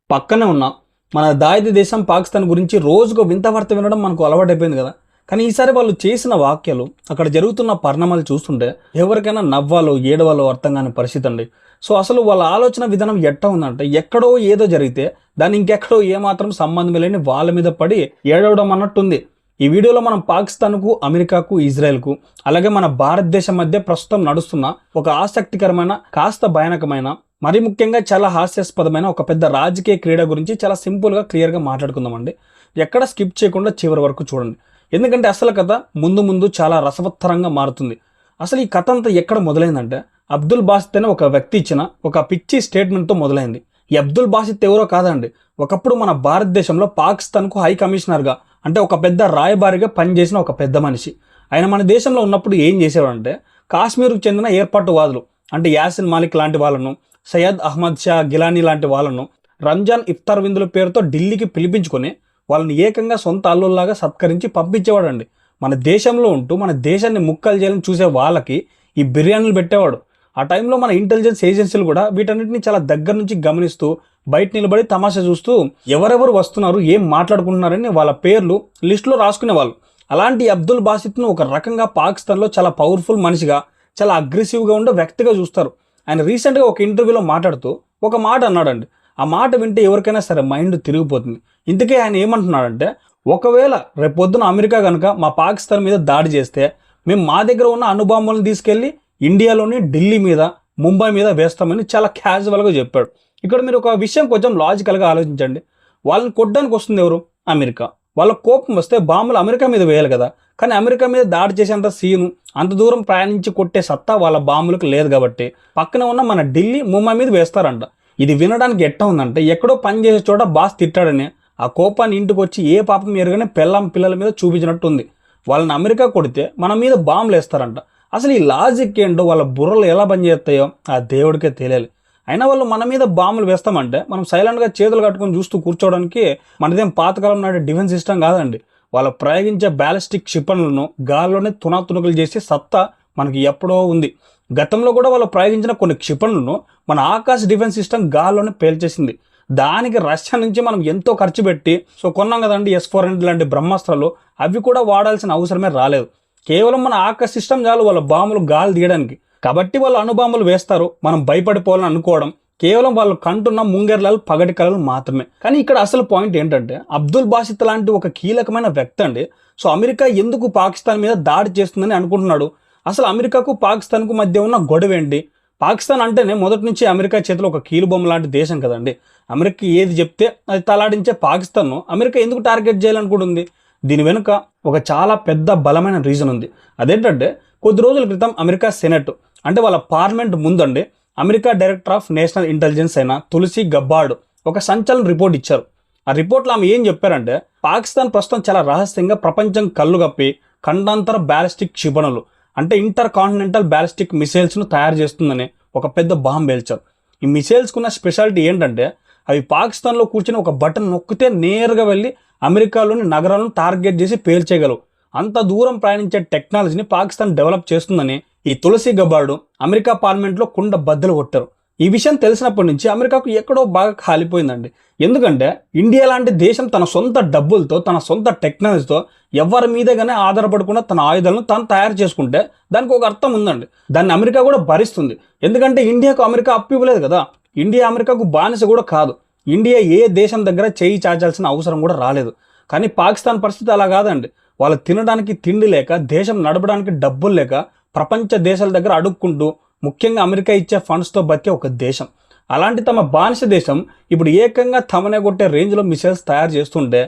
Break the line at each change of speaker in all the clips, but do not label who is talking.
పక్కనే ఉన్న మన దాయిది దేశం పాకిస్తాన్ గురించి రోజుకు వింత వార్త వినడం మనకు అలవాటైపోయింది కదా. కానీ ఈసారి వాళ్ళు చేసిన వాక్యాలు, అక్కడ జరుగుతున్న పరిణామాలు చూస్తుంటే ఎవరికైనా నవ్వాలో ఏడవాలో అర్థం కాని పరిస్థితి అండి. సో అసలు వాళ్ళ ఆలోచన విధానం ఎట్టా ఉందంటే, ఎక్కడో ఏదో జరిగితే దాన్ని ఇంకెక్కడో ఏమాత్రం సంబంధం లేని వాళ్ళ మీద పడి ఏడవడం అన్నట్టుంది. ఈ వీడియోలో మనం పాకిస్తాన్కు, అమెరికాకు, ఇజ్రాయెల్కు, అలాగే మన భారతదేశం మధ్య ప్రస్తుతం నడుస్తున్న ఒక ఆసక్తికరమైన, కాస్త భయానకమైన, మరి ముఖ్యంగా చాలా హాస్యాస్పదమైన ఒక పెద్ద రాజకీయ క్రీడ గురించి చాలా సింపుల్గా, క్లియర్గా మాట్లాడుకుందామండి. ఎక్కడ స్కిప్ చేయకుండా చివరి వరకు చూడండి. ఎందుకంటే అసలు కథ ముందు ముందు చాలా రసవత్తరంగా మారుతుంది. అసలు ఈ కథ అంతా ఎక్కడ మొదలైందంటే, అబ్దుల్ బాసిత్ అనే ఒక వ్యక్తి ఇచ్చిన ఒక పిచ్చి స్టేట్మెంట్తో మొదలైంది. ఈ అబ్దుల్ బాసిత్ ఎవరో కాదండి, ఒకప్పుడు మన భారతదేశంలో పాకిస్తాన్కు హై కమిషనర్గా, అంటే ఒక పెద్ద రాయబారిగా పనిచేసిన ఒక పెద్ద మనిషి. ఆయన మన దేశంలో ఉన్నప్పుడు ఏం చేసేవాడంటే, కాశ్మీర్కు చెందిన ఏర్పాటువాదులు అంటే యాసిన్ మాలిక్ లాంటి వాళ్ళను, సయ్యద్ అహ్మద్ షా గిలానీ లాంటి వాళ్ళను రంజాన్ ఇఫ్తార్ విందుల పేరుతో ఢిల్లీకి పిలిపించుకొని వాళ్ళని ఏకంగా సొంత అల్లుల్లాగా సత్కరించి పంపించేవాడండి. మన దేశంలో ఉంటూ మన దేశాన్ని ముక్కలు చేయాలని చూసే వాళ్ళకి ఈ బిర్యానీలు పెట్టేవాడు. ఆ టైంలో మన ఇంటెలిజెన్స్ ఏజెన్సీలు కూడా వీటన్నిటిని చాలా దగ్గర నుంచి గమనిస్తూ, బయట నిలబడి తమాషా చూస్తూ ఎవరెవరు వస్తున్నారు, ఏం మాట్లాడుకుంటున్నారని వాళ్ళ పేర్లు లిస్టులో రాసుకునేవాళ్ళు. అలాంటి అబ్దుల్ బాసిత్ను ఒక రకంగా పాకిస్తాన్లో చాలా పవర్ఫుల్ మనిషిగా, చాలా అగ్రెసివ్గా ఉండే వ్యక్తిగా చూస్తారు. ఆయన రీసెంట్గా ఒక ఇంటర్వ్యూలో మాట్లాడుతూ ఒక మాట అన్నాడండి. ఆ మాట వింటే ఎవరికైనా సరే మైండ్ తిరిగిపోతుంది. ఇంతకే ఆయన ఏమంటున్నాడంటే, ఒకవేళ రేపొద్దున అమెరికా కనుక మా పాకిస్తాన్ మీద దాడి చేస్తే మేము మా దగ్గర ఉన్న అణుబాంబులను తీసుకెళ్లి ఇండియాలోని ఢిల్లీ మీద, ముంబై మీద వేస్తామని చాలా క్యాజువల్గా చెప్పాడు. ఇక్కడ మీరు ఒక విషయం కొంచెం లాజికల్గా ఆలోచించండి. వాళ్ళని కొట్టడానికి వస్తుంది ఎవరు? అమెరికా. వాళ్ళ కోపం వస్తే బాంబులు అమెరికా మీద వేయాలి కదా. కానీ అమెరికా మీద దాడి చేసేంత సీను, అంత దూరం ప్రయాణించి కొట్టే సత్తా వాళ్ళ బాంబులకు లేదు కాబట్టి పక్కన ఉన్న మన ఢిల్లీ, ముంబై మీద వేస్తారంట. ఇది వినడానికి ఎట్టా ఉందంటే, ఎక్కడో పని చేసే చోట బాస్ తిట్టాడని ఆ కోపాన్ని ఇంటికి వచ్చి ఏ పాపం ఎరగానే పిల్లల మీద చూపించినట్టు ఉంది. వాళ్ళని అమెరికా కొడితే మన మీద బాంబులు వేస్తారంట. అసలు ఈ లాజిక్ ఏంటో, వాళ్ళ బుర్రలు ఎలా పనిచేస్తాయో ఆ దేవుడికే తెలియాలి. అయినా వాళ్ళు మన మీద బాంబులు వేస్తామంటే మనం సైలెంట్గా చేతులు కట్టుకొని చూస్తూ కూర్చోవడానికి మనదేం పాతకాలం నాటి డిఫెన్స్ సిస్టమ్ కాదండి. వాళ్ళు ప్రయోగించే బ్యాలిస్టిక్ క్షిపణులను గాల్లోనే తునాతునకలు చేసే సత్తా మనకి ఎప్పుడో ఉంది. గతంలో కూడా వాళ్ళు ప్రయోగించిన కొన్ని క్షిపణులను మన ఆకాశ డిఫెన్స్ సిస్టమ్ గాల్లోనే పేల్చేసింది. దానికి రష్యా నుంచి మనం ఎంతో ఖర్చు పెట్టి కొన్నాం కదండి S-400 లాంటి బ్రహ్మాస్త్రాలు. అవి కూడా వాడాల్సిన అవసరమే రాలేదు. కేవలం మన ఆకాశ సిస్టమ్ చాలు వాళ్ళ బాంబులు గాలి తీయడానికి. కాబట్టి వాళ్ళు అణుబాంబులు వేస్తారు, మనం భయపడిపోవాలని అనుకోవడం కేవలం వాళ్ళు కంటున్న ముంగెర్లాలు, పగటి కళలు మాత్రమే. కానీ ఇక్కడ అసలు పాయింట్ ఏంటంటే, అబ్దుల్ బాసిత్ లాంటి ఒక కీలకమైన వ్యక్తి అండి అమెరికా ఎందుకు పాకిస్తాన్ మీద దాడి చేస్తుందని అనుకుంటున్నాడు? అసలు అమెరికాకు పాకిస్తాన్కు మధ్య ఉన్న గొడవ ఏంటి? పాకిస్తాన్ అంటేనే మొదటి నుంచి అమెరికా చేతిలో ఒక కీలుబొమ్మ లాంటి దేశం కదండి. అమెరికా ఏది చెప్తే అది తలాడించే పాకిస్తాన్ను అమెరికా ఎందుకు టార్గెట్ చేయాలనుకుంటుంది? దీని వెనుక ఒక చాలా పెద్ద బలమైన రీజన్ ఉంది. అదేంటంటే, కొద్ది రోజుల క్రితం అమెరికా సెనెట్, అంటే వాళ్ళ పార్లమెంట్ ముందండి, America director of national intelligence అయిన తులసి గబ్బార్డ్ ఒక సంచలన రిపోర్ట్ ఇచ్చారు. ఆ రిపోర్ట్లో ఆమె ఏం చెప్పారంటే, పాకిస్తాన్ ప్రస్తుతం చాలా రహస్యంగా ప్రపంచం కళ్ళు కప్పి ఖండాంతర బ్యాలిస్టిక్ క్షిపణులు, అంటే ఇంటర్ కాంటినెంటల్ బ్యాలిస్టిక్ మిసైల్స్ను తయారు చేస్తుందని ఒక పెద్ద బాంబు పేల్చారు. ఈ మిసైల్స్కున్న స్పెషాలిటీ ఏంటంటే, అవి పాకిస్తాన్లో కూర్చొని ఒక బటన్ నొక్కితే నేరుగా వెళ్ళి అమెరికాలోని నగరాలను టార్గెట్ చేసి పేల్చేయగలవు. అంత దూరం ప్రయాణించే టెక్నాలజీని పాకిస్తాన్ డెవలప్ చేస్తుందని ఈ తులసి గబార్డ్ అమెరికా పార్లమెంట్లో కుండ బద్దలు కొట్టారు. ఈ విషయం తెలిసినప్పటి నుంచి అమెరికాకు ఎక్కడో బాగా కాలిపోయిందండి. ఎందుకంటే ఇండియా లాంటి దేశం తన సొంత డబ్బులతో, తన సొంత టెక్నాలజీతో ఎవరి మీదగానే ఆధారపడకుండా తన ఆయుధాలను తాను తయారు చేసుకుంటే దానికి ఒక అర్థం ఉందండి. దాన్ని అమెరికా కూడా భరిస్తుంది. ఎందుకంటే ఇండియాకు అమెరికా అప్పు ఇవ్వలేదు కదా. ఇండియా అమెరికాకు బానిస కూడా కాదు. ఇండియా ఏ దేశం దగ్గర చేయి చాచాల్సిన అవసరం కూడా రాలేదు. కానీ పాకిస్తాన్ పరిస్థితి అలా కాదండి. వాళ్ళు తినడానికి తిండి లేక, దేశం నడపడానికి డబ్బులు లేక ప్రపంచ దేశాల దగ్గర అడుక్కుంటూ, ముఖ్యంగా అమెరికా ఇచ్చే ఫండ్స్తో బతికే ఒక దేశం. అలాంటి తమ బానిస దేశం ఇప్పుడు ఏకంగా తమనే కొట్టే రేంజ్లో మిసైల్స్ తయారు చేస్తుంటే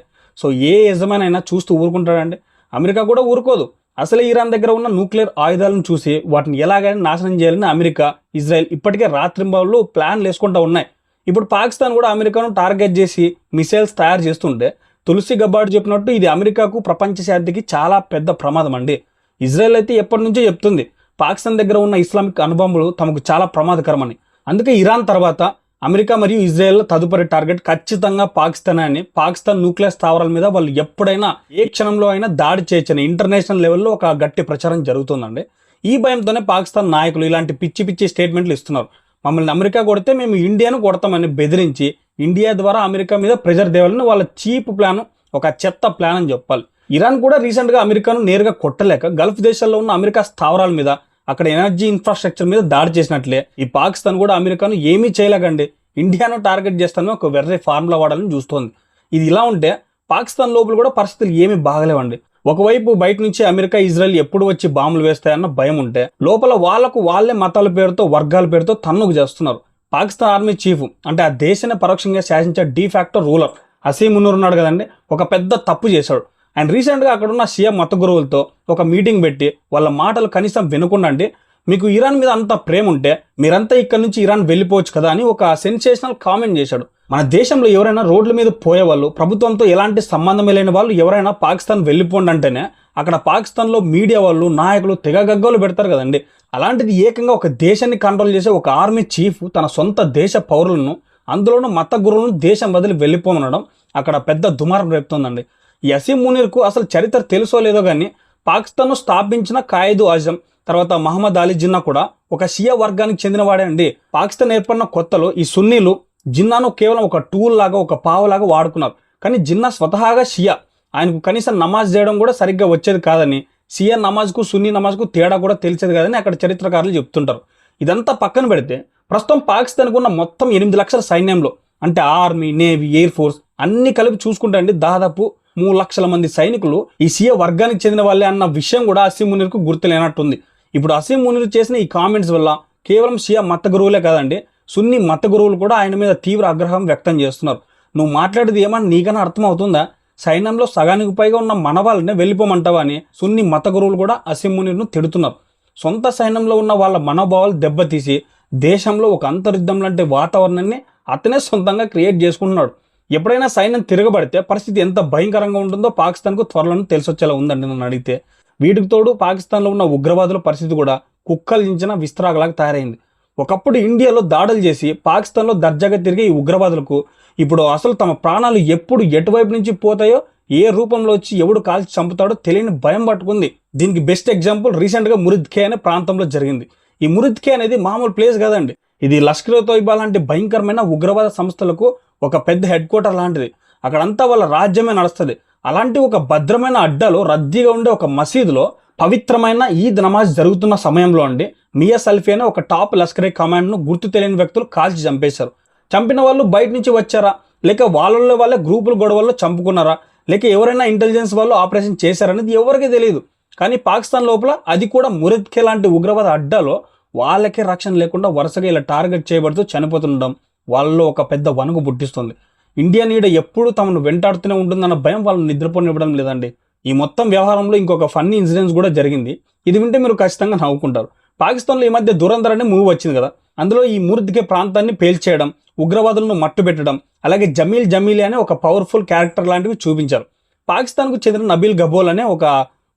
ఏ యజమానైనా చూస్తూ ఊరుకుంటాడండి? అమెరికా కూడా ఊరుకోదు. అసలే ఇరాన్ దగ్గర ఉన్న న్యూక్లియర్ ఆయుధాలను చూసి వాటిని ఎలాగైనా నాశనం చేయాలని అమెరికా, ఇజ్రాయెల్ ఇప్పటికే రాత్రింబావులు ప్లాన్లు వేసుకుంటూ ఉన్నాయి. ఇప్పుడు పాకిస్తాన్ కూడా అమెరికాను టార్గెట్ చేసి మిసైల్స్ తయారు చేస్తుంటే తులసి గబ్బార్డ్ చెప్పినట్టు ఇది అమెరికాకు, ప్రపంచ శాంతికి చాలా పెద్ద ప్రమాదం అండి. ఇజ్రాయెల్ అయితే ఎప్పటి నుంచో చెప్తుంది పాకిస్తాన్ దగ్గర ఉన్న ఇస్లామిక్ అణుబాంబులు తమకు చాలా ప్రమాదకరమని. అందుకే ఇరాన్ తర్వాత అమెరికా మరియు ఇజ్రాయెల్ తదుపరి టార్గెట్ ఖచ్చితంగా పాకిస్తాన్ అని, పాకిస్తాన్ న్యూక్లియర్ స్థావరాల మీద వాళ్ళు ఎప్పుడైనా ఏ క్షణంలో అయినా దాడి చేయొచ్చని ఇంటర్నేషనల్ లెవెల్లో ఒక గట్టి ప్రచారం జరుగుతుందండి. ఈ భయంతోనే పాకిస్తాన్ నాయకులు ఇలాంటి పిచ్చి పిచ్చి స్టేట్మెంట్లు ఇస్తున్నారు. మమ్మల్ని అమెరికా కొడితే మేము ఇండియాను కొడతామని బెదిరించి ఇండియా ద్వారా అమెరికా మీద ప్రెజర్ తేవాలని వాళ్ళ చీప్ ప్లాన్, ఒక చెత్త ప్లాన్ అని చెప్పాలి. ఇరాన్ కూడా రీసెంట్గా అమెరికాను నేరుగా కొట్టలేక గల్ఫ్ దేశాల్లో ఉన్న అమెరికా స్థావరాల మీద, అక్కడ ఎనర్జీ ఇన్ఫ్రాస్ట్రక్చర్ మీద దాడి చేసినట్లే ఈ పాకిస్తాన్ కూడా అమెరికాను ఏమీ చేయలేకండి ఇండియాను టార్గెట్ చేస్తానని ఒక వెర్రే ఫార్ములా వాడాలని చూస్తోంది. ఇది ఇలా ఉంటే పాకిస్తాన్ లోపల కూడా పరిస్థితులు ఏమీ బాగలేవండి. ఒకవైపు బయట నుంచి అమెరికా, ఇజ్రాయెల్ ఎప్పుడు వచ్చి బాంబులు వేస్తాయన్న భయం ఉంటే, లోపల వాళ్ళకు వాళ్ళే మతాల పేరుతో, వర్గాల పేరుతో తన్నుకు చేస్తున్నారు. పాకిస్తాన్ ఆర్మీ చీఫ్ అంటే ఆ దేశాన్ని పరోక్షంగా శాసించే డీఫాక్టో రూలర్ హసీమ్ మునీర్ ఉన్నాడు కదండి, ఒక పెద్ద తప్పు చేశాడు. ఆయన రీసెంట్గా అక్కడ ఉన్న షియా మత గురువులతో ఒక మీటింగ్ పెట్టి వాళ్ళ మాటలు కనీసం వినకుండా, అండి మీకు ఇరాన్ మీద అంత ప్రేమ ఉంటే మీరంతా ఇక్కడ నుంచి ఇరాన్ వెళ్ళిపోవచ్చు కదా అని ఒక సెన్సేషనల్ కామెంట్ చేశాడు. మన దేశంలో ఎవరైనా రోడ్ల మీద పోయేవాళ్ళు, ప్రభుత్వంతో ఎలాంటి సంబంధమే లేని వాళ్ళు ఎవరైనా పాకిస్తాన్ వెళ్ళిపోండి అంటేనే అక్కడ పాకిస్తాన్లో మీడియా వాళ్ళు, నాయకులు తెగ గగ్గోలు పెడతారు కదండి. అలాంటిది ఏకంగా ఒక దేశాన్ని కంట్రోల్ చేసే ఒక ఆర్మీ చీఫ్ తన సొంత దేశ పౌరులను, అందులోనూ మత గురువులను దేశం వదిలి వెళ్ళిపోమనడం అక్కడ పెద్ద దుమారం రేపుతోందండి. ఈ హసీమ్ మునీర్కు అసలు చరిత్ర తెలుసో లేదో కానీ పాకిస్తాన్ను స్థాపించిన ఖాయిద్ ఆజం, తర్వాత మహమ్మద్ అలీ జిన్నా కూడా ఒక షియా వర్గానికి చెందినవాడే అండి. పాకిస్తాన్ ఏర్పడిన కొత్తలో ఈ సున్నీలు జిన్నాను కేవలం ఒక టూల్ లాగా, ఒక పావులాగా వాడుకున్నారు. కానీ జిన్నా స్వతహాగా షియా, ఆయనకు కనీసం నమాజ్ చేయడం కూడా సరిగ్గా వచ్చేది కాదని, షియా నమాజ్కు సున్నీ నమాజ్కు తేడా కూడా తెలిసేది కాదని అక్కడ చరిత్రకారులు చెప్తుంటారు. ఇదంతా పక్కన పెడితే ప్రస్తుతం పాకిస్తాన్కు ఉన్న మొత్తం 8 లక్షల సైన్యంలో, అంటే ఆర్మీ, నేవీ, ఎయిర్ ఫోర్స్ అన్ని కలిపి చూసుకుంటే అండి దాదాపు 3 లక్షల మంది సైనికులు ఈ షియా వర్గానికి చెందిన వాళ్ళే అన్న విషయం కూడా హసీమ్ మునీర్కు గుర్తులేనట్టుంది. ఇప్పుడు హసీమ్ మునీర్ చేసిన ఈ కామెంట్స్ వల్ల కేవలం షియా మత గురువులే కాదండి, సున్నీ మత గురువులు కూడా ఆయన మీద తీవ్ర ఆగ్రహం వ్యక్తం చేస్తున్నారు. నువ్వు మాట్లాడేది ఏమని నీకన్నా అర్థం అవుతుందా? సైన్యంలో సగానికి పైగా ఉన్న మన వాళ్ళనే వెళ్ళిపోమంటావా అని సున్నీ మత గురువులు కూడా హసీమ్ మునీర్ను తిడుతున్నారు. సొంత సైన్యంలో ఉన్న వాళ్ళ మనోభావాలు దెబ్బతీసి దేశంలో ఒక అంతర్యుద్ధం లాంటి వాతావరణాన్ని అతనే సొంతంగా క్రియేట్ చేసుకుంటున్నాడు. ఎప్పుడైనా సైన్యం తిరగబడితే పరిస్థితి ఎంత భయంకరంగా ఉంటుందో పాకిస్తాన్కు త్వరలో తెలిసొచ్చేలా ఉందండి నన్ను అడిగితే. వీటికి తోడు పాకిస్తాన్లో ఉన్న ఉగ్రవాదుల పరిస్థితి కూడా కుక్కలించిన విస్తరాగలాగా తయారైంది. ఒకప్పుడు ఇండియాలో దాడులు చేసి పాకిస్తాన్లో దర్జాగా తిరిగే ఈ ఉగ్రవాదులకు ఇప్పుడు అసలు తమ ప్రాణాలు ఎప్పుడు ఎటువైపు నుంచి పోతాయో, ఏ రూపంలో వచ్చి ఎవడు కాల్చి చంపుతాడో తెలియని భయం పట్టుకుంది. దీనికి బెస్ట్ ఎగ్జాంపుల్ రీసెంట్గా మురిద్ ఖే అనే ప్రాంతంలో జరిగింది. ఈ మురిద్ ఖే అనేది మామూలు ప్లేస్ కాదండి, ఇది లష్కర్ తోయిబా లాంటి భయంకరమైన ఉగ్రవాద సంస్థలకు ఒక పెద్ద హెడ్ క్వార్టర్ లాంటిది. అక్కడంతా వాళ్ళ రాజ్యమే నడుస్తుంది. అలాంటి ఒక భద్రమైన అడ్డాలో రద్దీగా ఉండే ఒక మసీదులో పవిత్రమైన ఈద్ నమాజ్ జరుగుతున్న సమయంలో అండి మియా సల్ఫీ అనే ఒక టాప్ లష్కరే కమాండ్ను గుర్తు తెలియని వ్యక్తులు కాల్చి చంపేశారు. చంపిన వాళ్ళు బయట నుంచి వచ్చారా, లేక వాళ్ళలో వాళ్ళే గ్రూపుల గొడవల్లో చంపుకున్నారా, లేక ఎవరైనా ఇంటెలిజెన్స్ వాళ్ళు ఆపరేషన్ చేశారనేది ఎవరికీ తెలియదు. కానీ పాకిస్తాన్ లోపల అది కూడా మురిద్ ఖే లాంటి ఉగ్రవాద అడ్డాలో వాళ్ళకే రక్షణ లేకుండా వరుసగా ఇలా టార్గెట్ చేయబడుతూ చనిపోతుండడం వాళ్ళలో ఒక పెద్ద వణుకు పుట్టిస్తుంది. ఇండియా నీడ ఎప్పుడు తమను వెంటాడుతూనే ఉంటుందన్న భయం వాళ్ళని నిద్రపోనివ్వడం లేదండి. ఈ మొత్తం వ్యవహారంలో ఇంకొక ఫన్నీ ఇన్సిడెంట్స్ కూడా జరిగింది. ఇది వింటే మీరు ఖచ్చితంగా నవ్వుకుంటారు. పాకిస్తాన్లో ఈ మధ్య దురంధర్ అనే మూవీ వచ్చింది కదా, అందులో ఈ మురిద్ ఖే ప్రాంతాన్ని పేల్చేయడం, ఉగ్రవాదులను మట్టుబెట్టడం, అలాగే జమీలి అనే ఒక పవర్ఫుల్ క్యారెక్టర్ లాంటివి చూపించారు. పాకిస్తాన్కు చెందిన నబీల్ గబోల్ అనే ఒక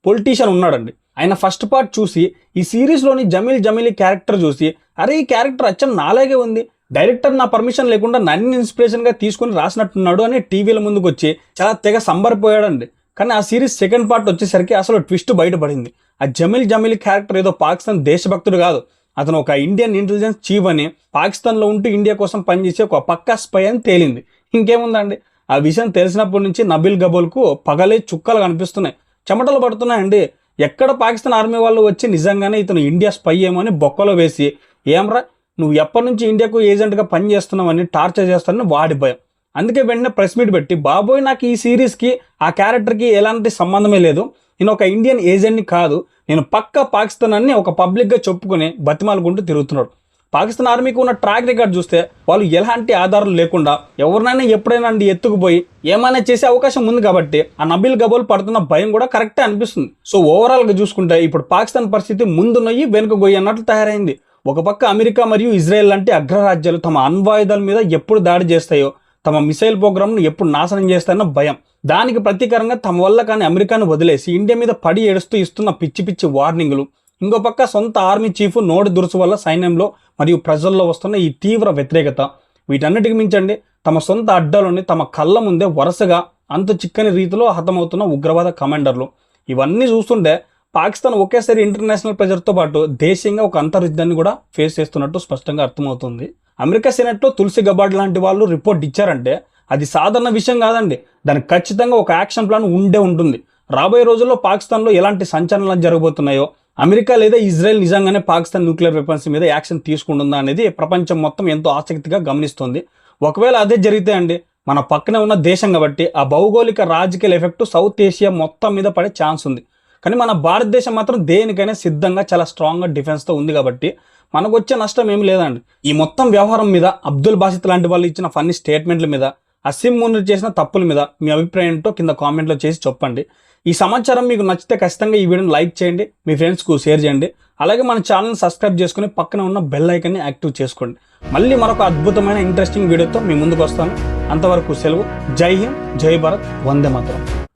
పొలిటీషియన్ ఉన్నాడండి. ఆయన ఫస్ట్ పార్ట్ చూసి ఈ సిరీస్లోని జమీలి క్యారెక్టర్ చూసి, అరే ఈ క్యారెక్టర్ అచ్చం నాలాగే ఉంది, డైరెక్టర్ నా పర్మిషన్ లేకుండా నన్ను ఇన్స్పిరేషన్గా తీసుకుని రాసినట్టున్నాడు అని టీవీల ముందుకు వచ్చి చాలా తెగ సంబరపోయాడండి. కానీ ఆ సిరీస్ సెకండ్ పార్ట్ వచ్చేసరికి అసలు ట్విస్ట్ బయటపడింది. ఆ జమీలి క్యారెక్టర్ ఏదో పాకిస్తాన్ దేశభక్తుడు కాదు, అతను ఒక ఇండియన్ ఇంటెలిజెన్స్ చీఫ్ అని, పాకిస్తాన్లో ఉంటూ ఇండియా కోసం పనిచేసే ఒక పక్కా స్పై అని తేలింది. ఇంకేముందండి, ఆ విషయం తెలిసినప్పటి నుంచి నబీల్ గబోల్కు పగలే చుక్కలు కనిపిస్తున్నాయి, చెమటలు పడుతున్నాయండి. ఎక్కడ పాకిస్తాన్ ఆర్మీ వాళ్ళు వచ్చి నిజంగానే ఇతను ఇండియా స్పై ఏమో అని బొక్కలో వేసి, ఏమ్రా నువ్వు ఎప్పటి నుంచి ఇండియాకు ఏజెంట్గా పనిచేస్తున్నావని టార్చర్ చేస్తానని వాడి భయం. అందుకే వెంటనే ప్రెస్ మీట్ పెట్టి, బాబోయ్ నాకు ఈ సిరీస్కి ఆ క్యారెక్టర్కి ఎలాంటి సంబంధమే లేదు, నేను ఒక ఇండియన్ ఏజెంట్ని కాదు, నేను పక్కా పాకిస్తాన్ అని ఒక పబ్లిక్గా చెప్పుకుని బతిమాలుకుంటూ తిరుగుతున్నాడు. పాకిస్తాన్ ఆర్మీకి ఉన్న ట్రాక్ రికార్డ్ చూస్తే వాళ్ళు ఎలాంటి ఆధారాలు లేకుండా ఎవరినైనా ఎప్పుడైనా అండి ఎత్తుకుపోయి ఏమైనా చేసే అవకాశం ఉంది. కాబట్టి ఆ నబీల్ గబోల్ పడుతున్న భయం కూడా కరెక్టే అనిపిస్తుంది. సో ఓవరాల్గా చూసుకుంటే ఇప్పుడు పాకిస్తాన్ పరిస్థితి ముందు నొయ్యి వెనుక గొయ్యి అన్నట్లు తయారైంది. ఒక పక్క అమెరికా మరియు ఇజ్రాయెల్ లాంటి అగ్రరాజ్యాలు తమ అణ్వాయుధాల మీద ఎప్పుడు దాడి చేస్తాయో, తమ మిసైల్ ప్రోగ్రామ్ను ఎప్పుడు నాశనం చేస్తాయన్న భయం. దానికి ప్రతీకారంగా తమ వల్ల కానీ అమెరికాను వదిలేసి ఇండియా మీద పడి ఏడుస్తూ ఇస్తున్న పిచ్చి వార్నింగ్లు. ఇంకో పక్క సొంత ఆర్మీ చీఫ్ నోటి దురుసు వల్ల సైన్యంలో మరియు ప్రజల్లో వస్తున్న ఈ తీవ్ర వ్యతిరేకత. వీటన్నిటికి మించండి తమ సొంత అడ్డాలోని తమ కళ్ళ ముందే వరుసగా అంత చిక్కని రీతిలో హతమవుతున్న ఉగ్రవాద కమాండర్లు. ఇవన్నీ చూస్తుంటే పాకిస్తాన్ ఒకేసారి ఇంటర్నేషనల్ ప్రెజర్తో పాటు దేశీయంగా ఒక అంతర్యుద్ధాన్ని కూడా ఫేస్ చేస్తున్నట్టు స్పష్టంగా అర్థమవుతుంది. అమెరికా సెనెట్లో తులసి గబార్డ్ లాంటి వాళ్ళు రిపోర్ట్ ఇచ్చారంటే అది సాధారణ విషయం కాదండి. దానికి ఖచ్చితంగా ఒక యాక్షన్ ప్లాన్ ఉండే ఉంటుంది. రాబోయే రోజుల్లో పాకిస్తాన్లో ఎలాంటి సంచలనాలు జరగబోతున్నాయో, అమెరికా లేదా ఇజ్రాయెల్ నిజంగానే పాకిస్తాన్ న్యూక్లియర్ వెపన్స్ మీద యాక్షన్ తీసుకుంటుందా అనేది ప్రపంచం మొత్తం ఎంతో ఆసక్తిగా గమనిస్తోంది. ఒకవేళ అదే జరిగితే అండి, మన పక్కనే ఉన్న దేశం కాబట్టి ఆ భౌగోళిక రాజకీయ ఎఫెక్ట్ సౌత్ ఏషియా మొత్తం మీద పడే ఛాన్స్ ఉంది. కానీ మన భారతదేశం మాత్రం దేనికైనా సిద్ధంగా చాలా స్ట్రాంగ్గా డిఫెన్స్తో ఉంది కాబట్టి మనకు వచ్చే నష్టం ఏమి లేదండి. ఈ మొత్తం వ్యవహారం మీద అబ్దుల్ బాసిత్ లాంటి వాళ్ళు ఇచ్చిన ఫన్నీ స్టేట్మెంట్ల మీద, అసీం మునీర్ చేసిన తప్పుల మీద మీ అభిప్రాయం ఏంటో కింద కామెంట్లో చేసి చెప్పండి. ఈ సమాచారం మీకు నచ్చితే ఖచ్చితంగా ఈ వీడియోని లైక్ చేయండి, మీ ఫ్రెండ్స్కు షేర్ చేయండి. అలాగే మన ఛానల్ని సబ్స్క్రైబ్ చేసుకుని పక్కన ఉన్న బెల్ ఐకాన్ని యాక్టివ్ చేసుకోండి. మళ్ళీ మరొక అద్భుతమైన ఇంట్రెస్టింగ్ వీడియోతో మీ ముందుకు వస్తాను. అంతవరకు సెలవు. జై హింద్, జై భారత్, వందే మాతరం.